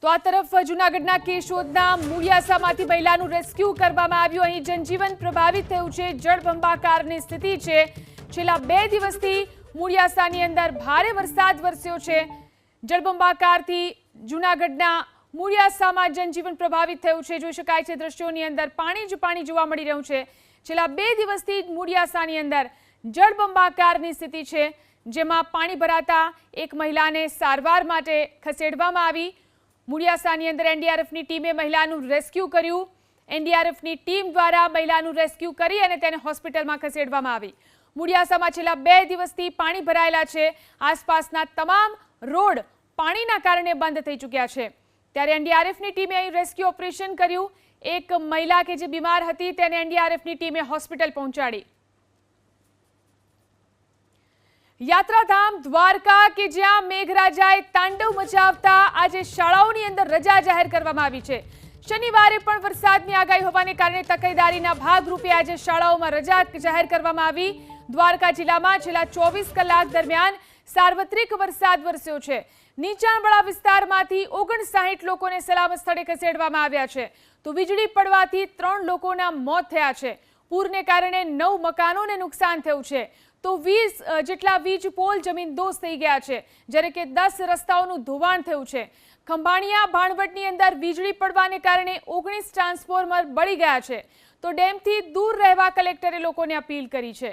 તો આ તરફ જૂનાગઢના કેશોદના મૂળિયાસામાંથી મહિલાનું રેસ્ક્યુ કરવામાં આવ્યું। અહીં જનજીવન પ્રભાવિત થયું છે, જળબંબાકારની સ્થિતિ છે। છેલ્લા 2 દિવસથી મૂળિયાસાની અંદર ભારે વરસાદ વરસ્યો છે। જળબંબાકારથી જૂનાગઢના મૂળિયાસામાં જનજીવન પ્રભાવિત થયું છે। જોઈ શકાય છે દ્રશ્યોની અંદર પાણી જ પાણી જોવા મળી રહ્યું છે। છેલ્લા 2 દિવસથી મૂળિયાસાની અંદર જળબંબાકારની સ્થિતિ છે, જેમાં પાણી ભરાતા એક મહિલાને સારવાર માટે ખસેડવામાં આવી। મૂળિયાસાની અંદર એનડીઆરએફની ટીમે મહિલાનું રેસ્ક્યુ કર્યું। એનડીઆરએફની ટીમ દ્વારા મહિલાનું રેસ્ક્યુ કરી અને તેને હોસ્પિટલમાં ખસેડવામાં આવી। મૂળિયાસામાં છેલ્લા 2 દિવસથી પાણી ભરાયેલા છે। આસપાસના તમામ રોડ પાણીના કારણે બંધ થઈ ચૂક્યા છે। ત્યારે એનડીઆરએફની ટીમે અહીં રેસ્ક્યુ ઓપરેશન કર્યું। એક મહિલા કે જે બીમાર હતી તેને એનડીઆરએફની ટીમે હોસ્પિટલ પહોંચાડી। યાત્રાધામ દ્વારકા કે જ્યાં મેઘરાજાએ તાંડવ મચાવતા આજે શાળાઓની અંદર રજા જાહેર કરવામાં આવી છે। શનિવારે પણ વરસાદની આગાહી હોવાને કારણે તકેદારીના ભાગરૂપે આજે શાળાઓમાં રજા જાહેર કરવામાં આવી। દ્વારકા જિલ્લામાં છેલ્લા 24 કલાક દરમિયાન સાર્વત્રિક વરસાદ વરસ્યો છે। નીચાણવાળા વિસ્તારમાંથી 59 લોકોને સલામત સ્થળે ખસેડવામાં આવ્યા છે, તો વીજળી પડવાથી 3 લોકોના મોત થયા છે। પૂરને કારણે 9 મકાનોને નુકસાન થયું છે, તો 20 જેટલા વીજ પોલ જમીનદોસ્ત થઈ ગયા છે, જ્યારે કે 10 રસ્તાઓનું ધોવાણ થયું છે। ખંભાળિયા ભાણવડની અંદર વીજળી પડવાને કારણે 19 ટ્રાન્સફોર્મર બળી ગયા છે, તો ડેમથી દૂર રહેવા કલેક્ટરે લોકોને અપીલ કરી છે।